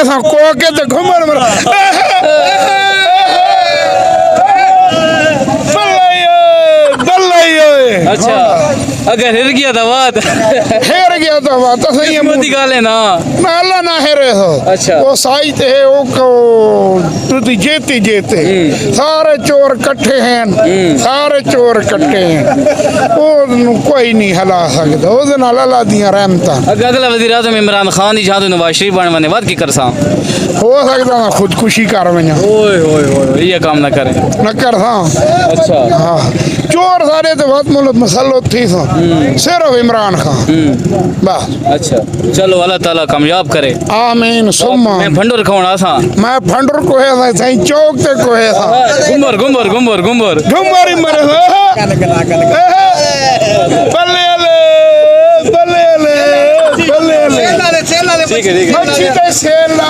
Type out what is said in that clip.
असा को के तो घुमर मरा अच्छा अगर हिर गया था बात हेर गया तो बात सही है मोदी गाले ना ना अल्लाह ना हेरे हो अच्छा। वो साइज है वो को तू जेती जेते सारे चोर इकट्ठे हैं सारे चोर इकट्ठे हैं वो कोई नहीं हला सकता वो नाल अल्लाह दियां रहमतां अगर अगला वज़ीर आज़म इमरान खान ही जहाँ नवाज शरीफ बनवाने बाद की करसा हो सकता मैं खुदकुशी कर वञा ओए होए होए ये काम ना करें न कर सा अच्छा हाँ चोर सारे तो बहुत मुल्क मसलो थी सा सिर्फ इमरान खान बस अच्छा चलो अल्लाह ताला कामयाब करे आमीन सुम्मा मैं भंडोर खावना सा मैं फंडर को है सही चौक ते को है सा गुम्बर गुम्बर गुम्बर गुम्बर घुमारी मरे बल्ले बल्ले बल्ले ठीक है मच्छी ते सेल